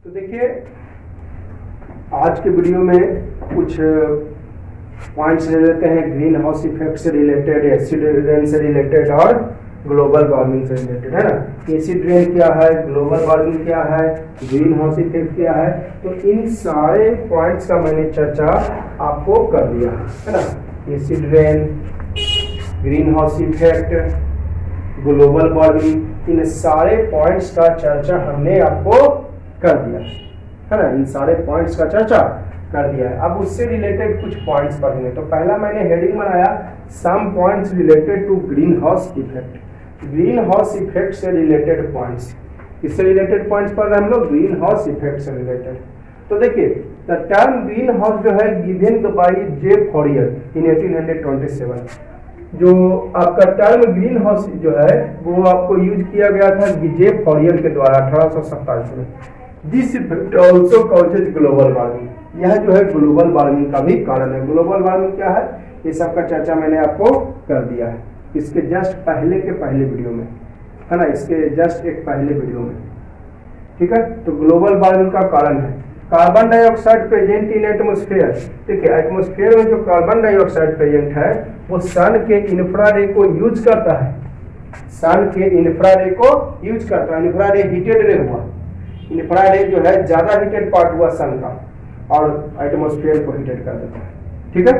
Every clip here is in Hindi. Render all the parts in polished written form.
तो देखिए आज के वीडियो में कुछ पॉइंट्स ले लेते हैं ग्रीन हाउस इफेक्ट से रिलेटेड, एसिड रेन से रिलेटेड और ग्लोबल वार्मिंग से रिलेटेड, है ना। एसिड रेन क्या है, ग्लोबल वार्मिंग क्या है, ग्रीन हाउस इफेक्ट क्या है, तो इन सारे पॉइंट्स का मैंने चर्चा आपको कर दिया है ना। Acid rain, green house effect, global warming, इन सारे पॉइंट्स का चर्चा हमने आपको कर दिया है ना। इन सारे पॉइंट्स का चर्चा कर दिया है। अब उससे रिलेटेड कुछ पॉइंट्स पढ़ेंगे। तो पहला मैंने हेडिंग बनाया some points related to green house effect. Green house effect से रिलेटेड पॉइंट्स, किससे रिलेटेड पॉइंट्स पढ़ रहे हैं हम लोग? ग्रीन हाउस इफेक्ट से रिलेटेड। तो देखिए द टर्म ग्रीन हाउस जो है गिवन बाय जे फॉरियर इन 1827। जो आपका टर्म ग्रीन हाउस जो है वो आपको यूज किया गया था जे फॉरियर के द्वारा 1827 में। This effect also causes global warming. यह जो है ग्लोबल वार्मिंग का भी कारण है। ग्लोबल वार्मिंग क्या है, ये सब का चर्चा मैंने आपको कर दिया है इसके जस्ट पहले के पहले वीडियो में, है ना। इसके जस्ट एक पहले वीडियो में, ठीक है। तो ग्लोबल वार्मिंग का कारण है carbon dioxide present in atmosphere. देखिए एटमॉस्फेयर में जो कार्बन डाइऑक्साइड प्रेजेंट है वो सन के इंफ्रारेड को यूज करता है। सन के इंफ्रारेड को यूज करता है। इंफ्रारेड हीटेड रे हुआ, इंफ्रारेड जो है ज्यादा हीटेड पार्ट हुआ सन का और एटमॉस्फेयर को हीटेड कर देता है, ठीक है।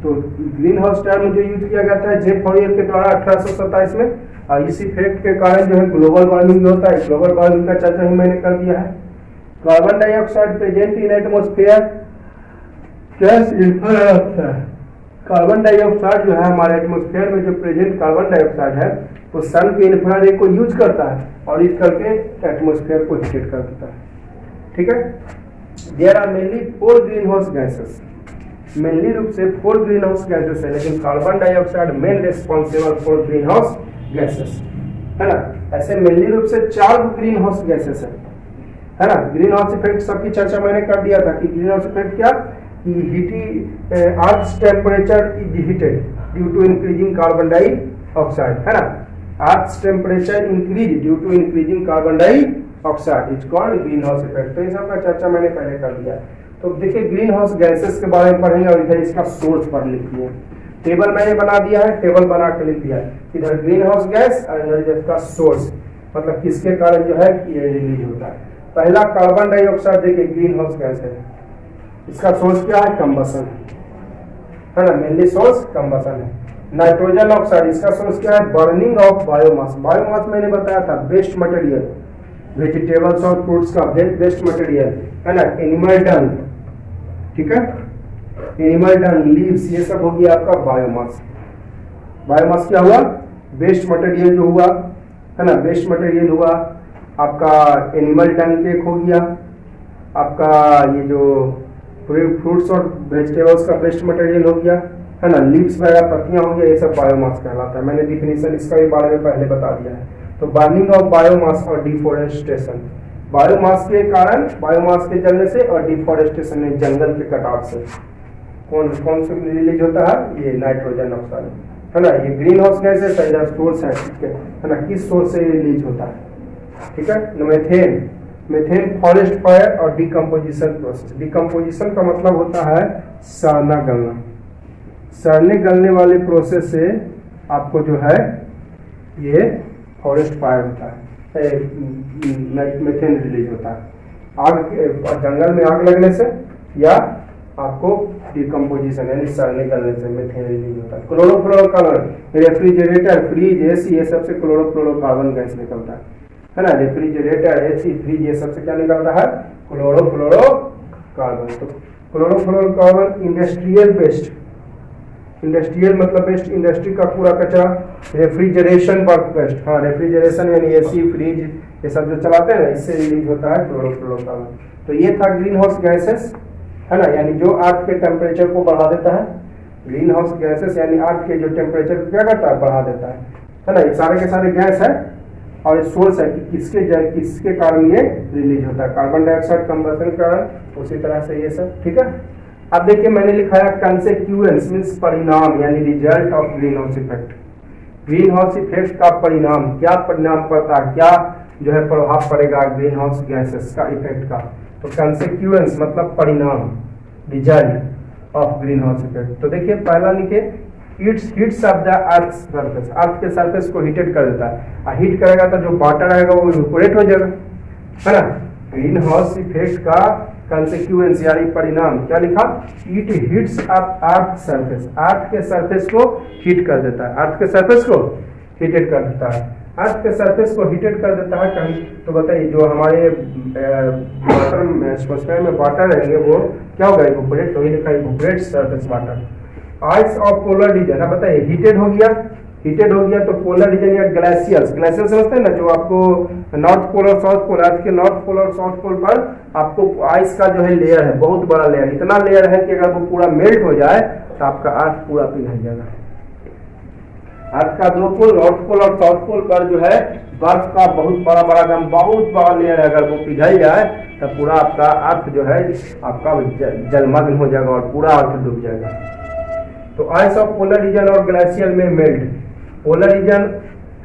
तो ग्रीन हाउस टर्म जो यूज किया गया था जे फॉरियर के द्वारा 1827 में, और इस इफेक्ट के कारण जो है ग्लोबल वार्मिंग होता है। ग्लोबल वार्मिंग का चर्चा ही मैंने कर दिया है। Carbon dioxide present in atmosphere, carbon dioxide जो है हमारे एटमॉस्फेयर में जो प्रेजेंट कार्बन डाइऑक्साइड है वो सन के इंफ्रारेड को यूज करता है और यूज करके एटमॉस्फेयर को हीटेड कर देता है, ठीक है। There are mainly 4 green house gases. Mainly रूप से 4 ग्रीन हाउस गैसेस है, लेकिन carbon dioxide main responsible for green house gases, है ना। ऐसे मेनली रूप से 4 ग्रीन हाउस गैसेस है ना। ग्रीन हाउस इफेक्ट सबकी चर्चा मैंने कर दिया था कि ग्रीन हाउस इफेक्ट क्या, earth temperature is heated due to increasing carbon dioxide, है ना। Earth temperature increase due to increasing carbon dioxide is called green house effect. तो इन सब का चर्चा मैंने पहले कर दिया। तो देखिए ग्रीन हाउस गैसेस के बारे में पढ़ेंगे और इधर इसका सोर्स पढ़ लिखिए। टेबल मैंने बना दिया है, टेबल बना के लिख दिया है। इधर ग्रीन हाउस गैस और इधर इसका सोर्स, मतलब किसके कारण जो है ये रिलीज होता है। पहला कार्बन डाइऑक्साइड देखिए ग्रीन हाउस गैस है, इसका सोर्स क्या है? कंबसन, है ना। मेनली सोर्स कंबसन है। नाइट्रोजन ऑक्साइड, इसका सोर्स क्या है? Burning of biomass. बायोमास मैंने बताया था बेस्ट मटेरियल, वेजिटेबल्स और फ्रूट्स का बेस्ट मटेरियल, है ना। एनिमल डंग, ठीक है, एनिमल डंग, लीव्स, ये सब हो गया आपका बायोमास। बायोमास क्या हुआ? बेस्ट मटेरियल जो हुआ, है ना। बेस्ट मटेरियल हुआ आपका एनिमल डंग केक हो गया, आपका ये जो फ्रूट्स और वेजिटेबल्स का बेस्ट मटेरियल हो गया, है ना। लीव्स वगैरह पत्तियां हो गया, ये सब बायोमास कहलाता है। मैंने डिफिनेशन इसका भी बारे में पहले बता दिया है। तो बर्निंग ऑफ बायोमास और डिफोरेस्टेशन, बायोमास के कारण, बायोमास के जलने से और डिफोरेस्टेशन में जंगल के कटाव से कौन कौन से रिलीज होता है? ये नाइट्रोजन ऑक्साइड, है ना। ये ग्रीन हाउस गैस है, सोर्स है, ठीक है ना। किस सोर्स से रिलीज होता है, ठीक है। मीथेन, मीथेन फॉरेस्ट फायर और डिकम्पोजिशन प्रोसेस। डिकम्पोजिशन का मतलब होता है सड़ना गलना। सड़ने गलने वाले प्रोसेस से आपको जो है ये फॉरेस्ट फायर होता है, मीथेन रिलीज होता है। आग, जंगल में आग लगने से या आपको डिकम्पोजिशन यानी सड़ने गलने से मीथेन रिलीज होता है। क्लोरोफ्लोरोकार्बन, रेफ्रिजरेटर, फ्रिज, एसी, ये सबसे क्लोरोफ्लोरोकार्बन गैस निकलता है ना। रेफ्रिजरेटर, एसी, फ्रिज, ये सबसे क्या निकलता है? क्लोरोफ्लोरोकार्बन। तो क्लोरोफ्लोरोकार्बन इंडस्ट्रियल वेस्ट, इंडस्ट्रियल मतलब वेस्ट, इंडस्ट्री का पूरा कचरा। रेफ्रिजरेशन वर्क वेस्ट, हाँ रेफ्रिजरेशन यानी एसी, फ्रिज, ये सब जो चलाते हैं ना, इससे रिलीज होता है क्लोरोफ्लोरोकार्बन। तो ये था ग्रीन हाउस गैसेस, है ना, यानी जो अर्थ के टेम्परेचर को बढ़ा देता है। ग्रीन हाउस गैसेस यानी अर्थ के जो टेम्परेचर को क्या करता है? बढ़ा देता है ना। ये सारे के सारे गैस है और सोर्स है कि किसके कारण ये रिलीज होता है? कार्बन डाइऑक्साइड कंबसन के कारण, उसी तरह से ये सब, ठीक है। अब देखिए मैंने लिखा है कंसेक्वेंस मींस परिणाम, यानी result of green house effect. Green house effect का परिणाम, क्या परिणाम पड़ता है, क्या जो है प्रभाव पड़ेगा ग्रीन हाउस गैसेस का इफेक्ट का। तो कंसेक्वेंस मतलब परिणाम, result of green house effect. तो देखिए पहला लिखे heats of the earth surface, earth के सरफेस को हीटेड कर देता है। हीट करेगा तो जो वाटर आएगा वो इवेपोरेट हो जाएगा, है ना। ग्रीन हाउस इफेक्ट का कंसेक्वेंस यानी परिणाम क्या लिखा, it heats up earth surface, earth के सरफेस को हीट कर देता है, अर्थ के सरफेस को हीटेड कर देता है, अर्थ के सरफेस को हीटेड कर देता है कहीं। तो बताइए जो हमारे वाटर में एटमॉस्फेयर में वाटर रहेंगे वो क्या होगा, इवेपोरेट। तो ये लिखा evaporate surface water. Ice of polar region, अब बताइए हीटेड हो गया, हीटेड हो गया तो पोलर रीजन या ग्लेशियर्स, ग्लेशियर समझते हैं ना, जो आपको नॉर्थ पोल और साउथ पोल, अर्थ के नॉर्थ पोल और साउथ पोल पर आपको आइस का जो है लेयर है, बहुत बड़ा लेयर, इतना लेयर है कि अगर वो पूरा मेल्ट हो जाए तो आपका अर्थ पूरा पिघल जाएगा। अर्थ का दो पोल, नॉर्थ पोल और साउथ पोल पर जो है बर्फ का बहुत बड़ा बड़ा एकदम बहुत बड़ा लेयर है, अगर वो पिघल जाए तब पूरा आपका अर्थ जो है आपका जलमग्न हो जाएगा और पूरा अर्थ डूब जाएगा। तो आइस ऑफ पोलर रीजन और ग्लेशियर में मेल्ट, पोलर रीजन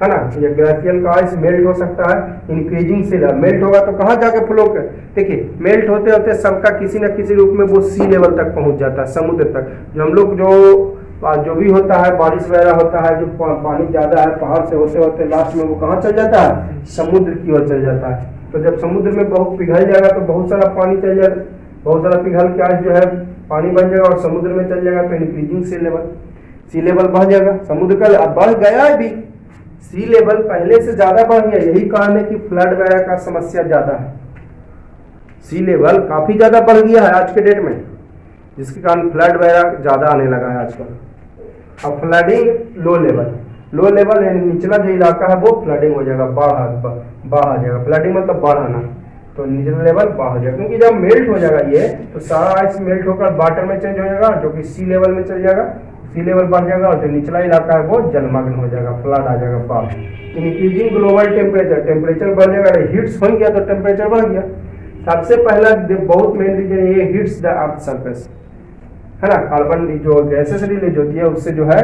है ना, ये ग्लेशियर का आइस मेल्ट हो सकता है इंक्रीजिंग सी लेवल, मेल्ट होगा तो कहाँ जाके फ्लो कर, देखिए मेल्ट होते होते सबका किसी न किसी रूप में वो सी लेवल तक पहुंच जाता है, समुद्र तक। जो हम लोग जो भी होता है बारिश वगैरह होता है, जो पानी ज्यादा है पहाड़ से होते होते लास्ट में वो कहाँ चल जाता है, समुद्र की ओर चल जाता है। तो जब समुद्र में बहुत पिघल जाएगा तो बहुत सारा पानी चल जाएगा, बहुत सारा पिघल के आइस जो है पानी बन जाएगा और समुद्र में चल जाएगा, तो इंक्रीजिंग सी लेवल बढ़ जाएगा। समुद्र का बढ़ गया है भी, सी लेवल पहले से ज्यादा बढ़ गया, यही कारण है कि फ्लड वगैरह का समस्या ज्यादा है। सी लेवल काफी ज्यादा बढ़ गया है आज के डेट में, जिसके कारण फ्लड वगैरह ज्यादा आने लगा है आजकल। अब फ्लडिंग लो लेवल यानी निचला जो इलाका है वो फ्लडिंग हो जाएगा, बाढ़ आ जाएगा। फ्लडिंग मतलब बाढ़ आना, तो निचला लेवल बाढ़ हो जाएगा, क्योंकि जब मेल्ट हो जाएगा ये तो सारा आइस मेल्ट होकर वाटर में चेंज हो जाएगा, जो कि सी लेवल में चल जाएगा, सी लेवल बढ़ जाएगा और जो निचला इलाका है वो जलमग्न हो जाएगा, फ्लड आ जाएगा, बाढ़। इंक्रीजिंग ग्लोबल टेम्परेचर, टेम्परेचर बढ़ जाएगा, हीट्स हो गया तो टेम्परेचर बढ़ गया। सबसे पहला बहुत मेन रीजन ये हीट्स द अर्थ सरफेस, है ना, कार्बन जो गैसेस रिलीज होती है उससे जो है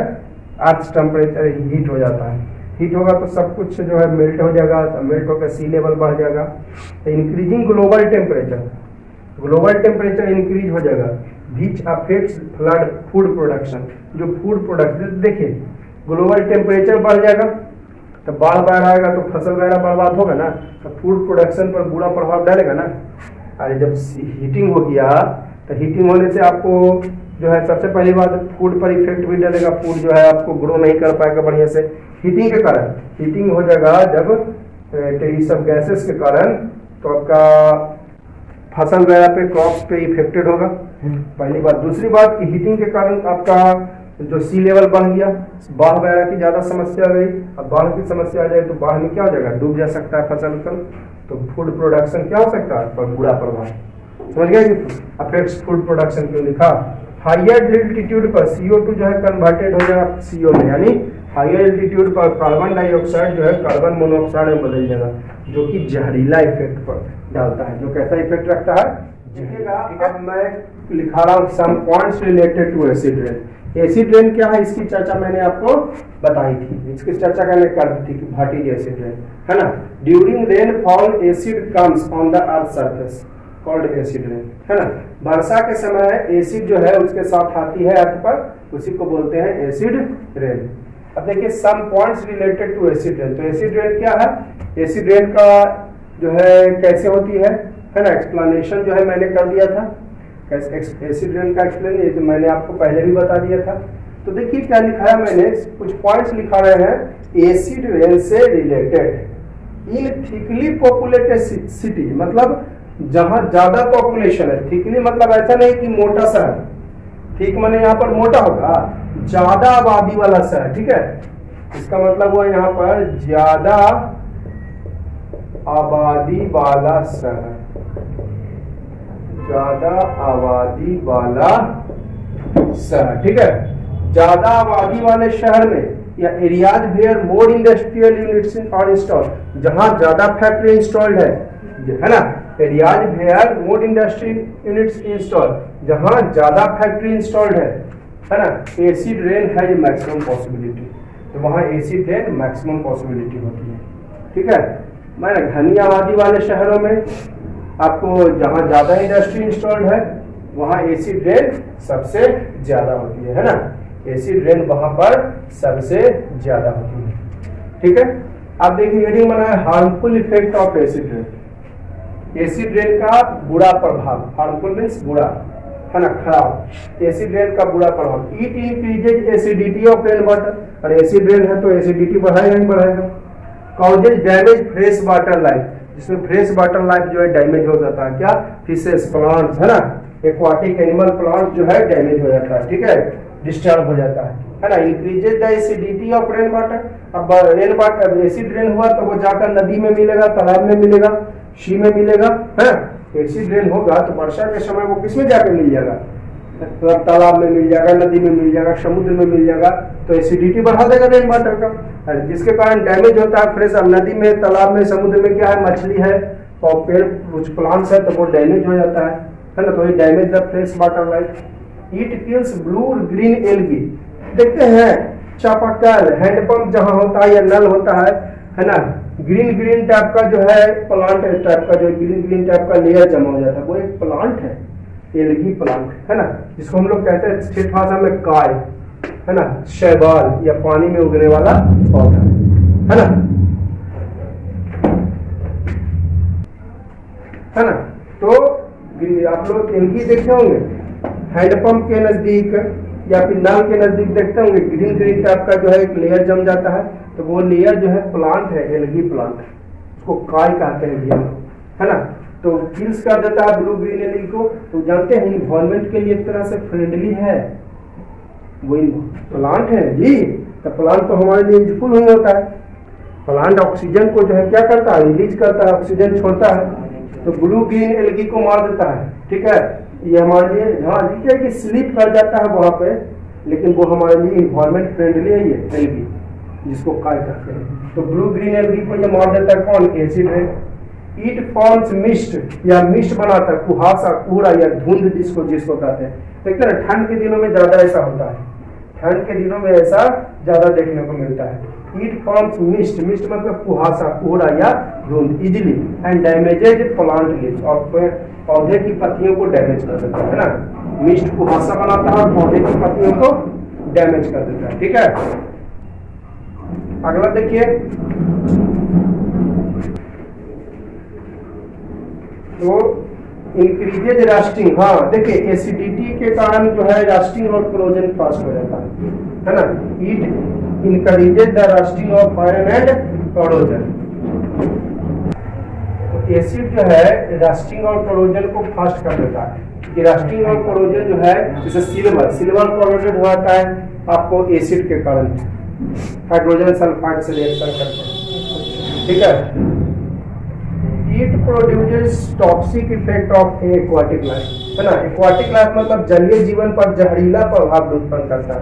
अर्थ टेम्परेचर हीट हो जाता है, हीट होगा तो सब कुछ जो है मेल्ट हो जाएगा, मेल्ट होकर सी लेवल बढ़ जाएगा। तो इंक्रीजिंग ग्लोबल टेम्परेचर इंक्रीज हो जाएगा, which affects flood food production, जो फूड प्रोडक्शन, देखिए ग्लोबल टेम्परेचर बढ़ जाएगा तो बाढ़ वगैरह आएगा तो फसल वगैरह बर्बाद होगा ना, तो फूड प्रोडक्शन पर बुरा प्रभाव डालेगा ना। अरे जब हीटिंग हो गया तो हीटिंग होने से आपको जो है सबसे पहली बात फूड पर इफेक्ट भी डालेगा, फूड जो है आपको ग्रो नहीं कर पाएगा बढ़िया से हीटिंग के कारण। हीटिंग हो जाएगा जब ये सब गैसेस के कारण, तो आपका फसल वगैरह पे क्रॉप्स पे इफेक्टेड होगा, पहली बात। दूसरी बात कि हीटिंग के कारण आपका जो सी लेवल बढ़ गया, बाढ़ वगैरह की ज्यादा समस्या आ गई। अब बाढ़ की समस्या आ जाए तो बाढ़ में क्या हो जाएगा, डूब जा सकता है फसल, तो फूड प्रोडक्शन क्या हो सकता है, पर बुरा प्रभाव। समझ गए कि अफेक्ट्स फूड प्रोडक्शन क्यों लिखा। हायर एल्टीट्यूड पर CO2 जो है कन्वर्टेड हो जाएगा CO में, यानी हायर एल्टीट्यूड पर कार्बन डाइऑक्साइड जो है कार्बन मोनोऑक्साइड में बदल जाएगा, जो कि जहरीला इफेक्ट पर डालता है। जो कैसा इफेक्ट रखता है, अब मैं लिखा रहा हूँ some points related to acid rain. Acid rain क्या है इसकी चर्चा मैंने आपको बताई थी, इसकी चर्चा मैंने कर दी थी कि भाटी एसिड रेन, है ना। During rain fall acid comes on the earth surface called acid rain, है ना। वर्षा के समय एसिड जो है उसके साथ आती है अर्थ पर, उसी को बोलते हैं एसिड रेन। अब देखिए some points related to acid rain. तो एसिड रेन क्या है, एसिड रेन का जो है कैसे होती है ना, एक्सप्लेनेशन जो है मैंने कर दिया था, एसिड रेन का एक्सप्लेन मैंने आपको पहले भी बता दिया था। तो देखिए क्या लिखा है मैंने, कुछ पॉइंट्स लिखा रहे हैं एसिड रेन से रिलेटेड इन थिकली पॉपुलेटेड सिटी, मतलब जहां ज्यादा पॉपुलेशन है। थिकली मतलब ऐसा नहीं कि मोटा शहर, ठीक माने यहाँ पर मोटा होगा, ज्यादा आबादी वाला शहर, ठीक है, इसका मतलब हुआ यहाँ पर ज्यादा आबादी वाला शहर, ज्यादा आबादी वाला शहर, ठीक है। ज्यादा आबादी वाले शहर में या areas where more industrial units are installed, जहां ज्यादा फैक्ट्री इंस्टॉल्ड है ना, areas where more industry units installed, जहां ज्यादा फैक्ट्री इंस्टॉल्ड है ना, acid rain has maximum possibility, तो वहां एसिड रेन मैक्सिमम पॉसिबिलिटी होती है, ठीक है। मैं घनी आबादी वाले शहरों में आपको जहां ज्यादा इंडस्ट्री इंस्टॉल्ड है वहां एसिड रेन सबसे ज्यादा होती है ना, एसिड रेन वहां पर सबसे ज्यादा होती है। ठीक है, आप देखिए हेडिंग बना है harmful effect of acid rain. Acid rain का बुरा प्रभाव, हार्मफुल मीन्स बुरा है ना, खराब। एसिड रेन का बुरा प्रभाव, it increases acidity of rain water, और एसिड रेन है तो एसिडिटी बढ़ाएगा नहीं बढ़ाएगा। Causes damage fresh water life, जिसमें फ्रेश वाटर लाइफ जो है डैमेज हो जाता है, क्या, फिशेस, प्लांट्स है ना, एक्वाटिक एनिमल प्लांट जो है डैमेज हो जाता है, ठीक है, डिस्टर्ब हो जाता है ना। Increases the acidity of rain water, अब रेन वाटर एसिड रेन हुआ तो वो जाकर नदी में मिलेगा, तालाब में मिलेगा, सी में मिलेगा, है। एसिड रेन होगा तो वर्षा के समय वो किसमें जाकर मिल जाएगा, तो तालाब में मिल जाएगा, नदी में मिल जाएगा, समुद्र में मिल जाएगा, तो एसिडिटी बढ़ा देगा रेन वाटर का, जिसके कारण डैमेज होता है फ्रेश। अब नदी में, तालाब में, समुद्र में क्या है, मछली है और पेड़ कुछ प्लांट्स है तो वो डैमेज हो जाता है ना, तो ये damage the fresh water life. It kills blue green algae, देखते हैं चापाकल, हैंडपंप जहां होता है या नल होता है ना, ग्रीन ग्रीन टाइप का जो है प्लांट टाइप का, जो ग्रीन ग्रीन टाइप का लेयर जमा हो जाता है, वो एक प्लांट है, एल्गी प्लांट है ना, जिसको हम लोग कहते हैं ठेठ भाषा में काय, है ना, शैवाल या पानी में उगने वाला पौधा है ना, है ना। तो आप लोग एल्गी देखे होंगे हैंडपंप के नजदीक या फिर नल के नजदीक देखते होंगे, ग्रीन ग्रीन टाइप का जो है एक लेयर जम जाता है, तो वो लेयर जो है प्लांट है, एल्गी प्लांट, उसको काय कहते हैं भैया, है ना। तो किल्स कर देता है ब्लू ग्रीन एल्गी को, तो जानते हैं इन्वायरमेंट के लिए एक तरह से फ्रेंडली है, वो प्लांट है जी, तो प्लांट तो हमारे लिए यूजफुल ही होता है। प्लांट ऑक्सीजन को जो है क्या करता है, रिलीज करता है, ऑक्सीजन छोड़ता है, तो ब्लू ग्रीन एल्गी को मार देता है, ठीक है। ये हमारे लिए, हाँ ठीक है कि स्लीप कर जाता है वहां पे, लेकिन वो हमारे लिए इन्वायरमेंट फ्रेंडली है ये एल्गी, जिसको काय कहते हैं। तो ब्लू ग्रीन एल्गी को ये मार देता है कौन, एसिड है। इट फॉर्म्स मिस्ट, या मिस्ट बनाता है, कुहासा, कूड़ा या धुंध जिसको जिसको कहते हैं। देखते हैं ठंड के दिनों में ज्यादा ऐसा होता है, ठंड के दिनों में ऐसा ज्यादा देखने को मिलता है। इट फॉर्म्स मिस्ट, मिस्ट मतलब कुहासा, कूड़ा या धुंध, easily and damages plant leaves, और पौधे की पत्तियों को डैमेज कर देता है ना। मिस्ट कुहासा बनाता है और पौधे की पत्तियों को डैमेज कर देता है, ठीक है। अगला देखिए, तो इंक्रीजेज रास्टिंग, हाँ देखिए एसिडिटी के कारण जो है रास्टिंग और क्लोजन फास्ट हो जाता है ना। It increases the rusting of iron and corrosion, acid जो है रस्टिंग और क्लोरोजन को फास्ट कर देता है। कि रस्टिंग और क्लोरोजन जो है, जैसे सिल्वर क्लोराइड होता है आपको एसिड के कारण, हाइड्रोजन सल्फाइड से रिएक्शन करते हैं, ठीक है। It produces toxic effect of aquatic life, है ना। एक्वाटिक लाइफ मतलब जलीय जीवन पर जहरीला प्रभाव उत्पन्न करता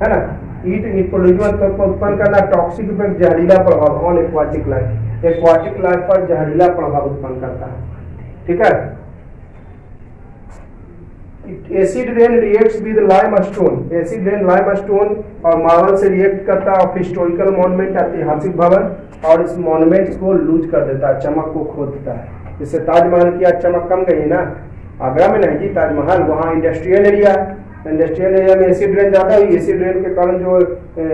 है ना। इट प्रोड्यूस उत्पन्न करना टॉक्सिक इफेक्ट, जहरीला प्रभाव on aquatic life, aquatic life पर जहरीला प्रभाव उत्पन्न करता है, ठीक है। Acid rain reacts with limestone, acid rain limestone और मार्बल से रिएक्ट करता है, और हिस्टोरिकल मॉन्यूमेंट, ऐतिहासिक भवन, और इस मॉन्यूमेंट्स को लूज कर देता है, चमक को खो देता है। जिससे ताजमहल की आज चमक कम गई ना, आगरा में नहीं जी ताजमहल, वहाँ इंडस्ट्रियल एरिया, इंडस्ट्रियल एरिया में एसिड रेन ज्यादा हुई, एसिड रेन के कारण जो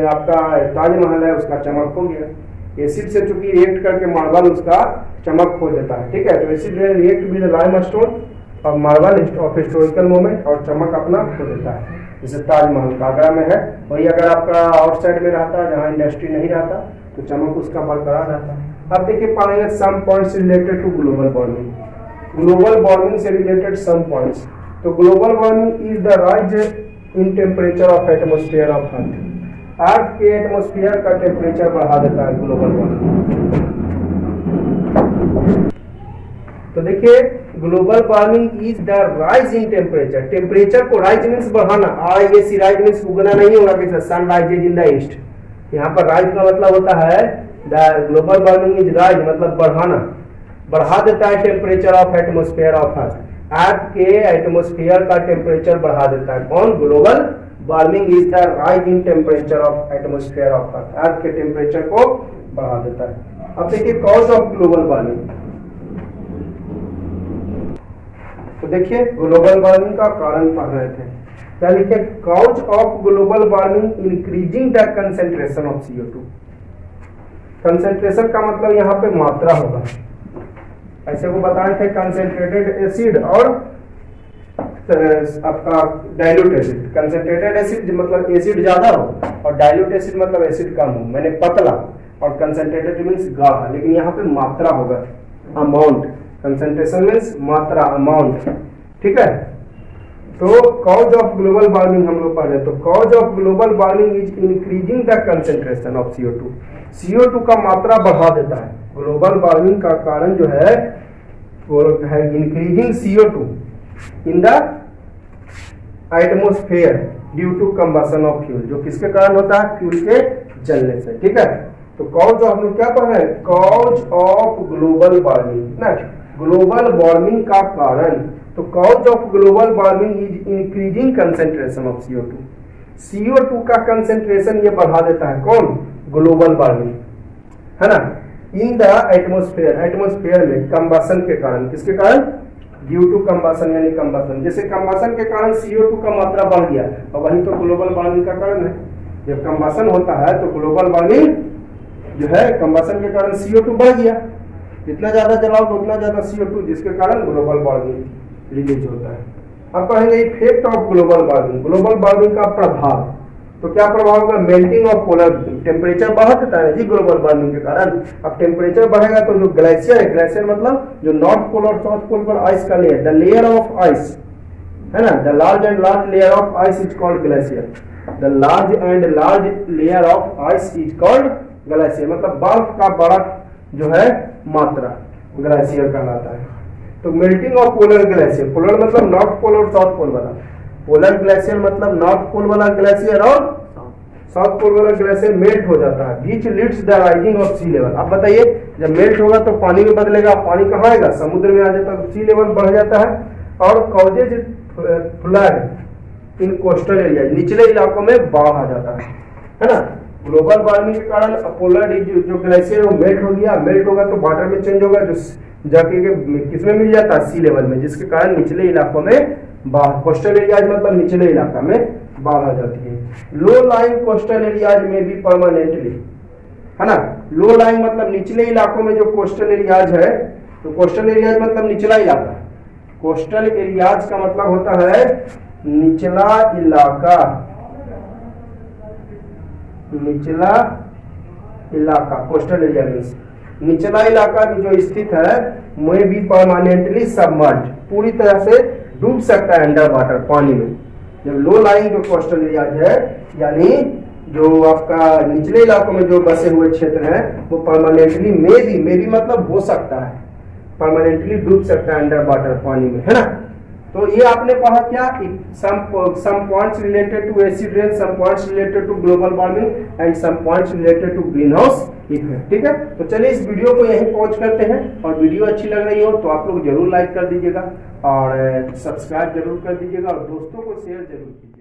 आपका ताजमहल है उसका चमक हो गया। एसिड से चूंकि रिएक्ट करके मार्बल उसका चमक खो देता है, ठीक है। तो acid rain react with limestone और मार्बल ऑफ हिस्टोरिकल मोमेंट, और चमक अपना खो देता है। जैसे ताजमहल आगरा में है, वही अगर आपका आउटसाइड में रहता है जहाँ इंडस्ट्री नहीं रहता तो चमक उसका बरकरार रहता है। अब देखिए पाएंगे some points related to global warming, global warming से रिलेटेड सम पॉइंट्स। तो global warming is the rise in temperature of atmosphere of earth, earth के एटमोस्फेयर का टेम्परेचर बढ़ा देता है ग्लोबल वार्मिंग। तो देखिए global warming is the rise in temperature, temperature को राइज मीन्स बढ़ाना, RISE राइज मीन्स उगना नहीं होगा कि sun rises in the east, यहाँ पर राइज का मतलब होता है the global warming is rise मतलब बढ़ाना, बढ़ा देता है temperature of atmosphere of earth, earth के एटमोस्फेयर का टेम्परेचर बढ़ा देता है। कौन? Global warming is the rise in temperature of atmosphere of earth, earth के टेम्परेचर को बढ़ा देता है। अब देखिए कॉज ऑफ ग्लोबल वार्मिंग, देखिए ग्लोबल वार्मिंग का कारण पढ़ रहे थे, क्या लिखे, cause of global warming increasing the concentration of CO2। Concentration का मतलब यहाँ पे मात्रा होगा, ऐसे को बताए थे कंसेंट्रेटेड एसिड और आपका डाइल्यूट एसिड। कंसेंट्रेटेड एसिड मतलब एसिड ज्यादा हो और डाइल्यूट एसिड मतलब एसिड कम हो, मैंने पतला, और कंसेंट्रेटेड मीन्स गाढ़ा, लेकिन यहाँ पे मात्रा होगा, अमाउंट। कंसेंट्रेशन मीन्स मात्रा, अमाउंट, ठीक है। तो कॉज ऑफ ग्लोबल वार्मिंग हम लोग पढ़ रहे हैं, तो cause of global warming is increasing the concentration of CO2। CO2 का मात्रा बढ़ा देता है। ग्लोबल वार्मिंग का कारण जो है वो है increasing CO2 in the atmosphere due to combustion of fuel, जो किसके कारण होता है, फ्यूल के जलने से, ठीक है। तो कॉज हम लोग क्या पढ़ रहे हैं, कॉज ऑफ ग्लोबल वार्मिंग ना, ग्लोबल वार्मिंग का कारण। तो cause of global warming is increasing concentration of CO2। CO2 का कंसेंट्रेशन ये बढ़ा देता है, कौन, ग्लोबल वार्मिंग, है ना, इन द एटमोस्फेयर, एटमोस्फेयर में कंबशन के कारण, किसके कारण, ड्यू टू कंबशन यानी कंबशन। जैसे कंबशन के कारण CO2 का मात्रा बढ़ गया, और वही तो ग्लोबल वार्मिंग का कारण है। जब कंबशन होता है तो ग्लोबल वार्मिंग जो है, कंबशन के कारण CO2 बढ़ गया, जितना ज्यादा जलाओ तो उतना ज्यादा CO2, जिसके कारण ग्लोबल वार्मिंग रिलीज होता है। अब कहेंगे effect of global warming, global warming का प्रभाव। तो क्या प्रभाव होगा, मेल्टिंग ऑफ पोलर, टेम्परेचर बढ़ता है जी ग्लोबल वार्मिंग के कारण। अब टेम्परेचर बढ़ेगा तो जो ग्लेशियर है, ग्लेशियर मतलब जो नॉर्थ पोल और साउथ पोल पर आइस का layer, the layer of ice, है ना, the large and large layer of ice is called glacier. The large and large layer of ice is called glacier, मतलब बर्फ का बड़ा जो है मात्रा ग्लेशियर कहलाता है। तो melting of polar glacier, polar मतलब नॉर्थ पोल और साउथ पोल वाला, पोलर ग्लेशियर मतलब नॉर्थ पोल वाला ग्लेशियर और साउथ पोल वाला ग्लेशियर मेल्ट हो जाता है, बीच leads the rising of sea level. अब बताइए, जब मेल्ट होगा तो पानी में बदलेगा, पानी कहाँ आएगा, समुद्र में आ जाता है, तो सी लेवल बढ़ जाता है। और कॉजेज फ्लड इन कोस्टल एरिया, निचले इलाकों में बाढ़ आ जाता है ना। ग्लोबल वार्मिंग के कारण पोलर जो ग्लेशियर वो मेल्ट हो गया, मेल्ट होगा तो वाटर में चेंज होगा, जो जाके किसमें मिल जाता है, सी लेवल में, जिसके कारण निचले इलाकों में बाढ़, कोस्टल एरियाज मतलब निचले इलाका में बाढ़ आ जाती है। लो लाइंग कोस्टल एरियाज में भी परमानेंटली, है ना, लो लाइंग मतलब निचले इलाकों में जो कोस्टल एरियाज है, तो कोस्टल एरियाज मतलब निचला इलाका, कोस्टल एरियाज का मतलब होता है निचला इलाका, निचला इलाका, कोस्टल एरिया में निचला इलाका में जो स्थित है में भी परमानेंटली सबमर्ज, पूरी तरह से डूब सकता है अंडर वाटर, पानी में। जब लो लाइंग जो कोस्टल एरिया है, यानी जो आपका निचले इलाकों में जो बसे हुए क्षेत्र हैं, वो परमानेंटली में भी मतलब हो सकता है, परमानेंटली डूब सकता है अंडर वाटर, पानी में, है ना। तो ये आपने पढ़ा क्या, some points related to acid rain, some points related to global warming and some points related to greenhouse effect, ठीक है। तो चलिए इस वीडियो को यहीं पहुंच करते हैं, और वीडियो अच्छी लग रही हो तो आप लोग जरूर लाइक कर दीजिएगा और सब्सक्राइब जरूर कर दीजिएगा और दोस्तों को शेयर जरूर कीजिएगा।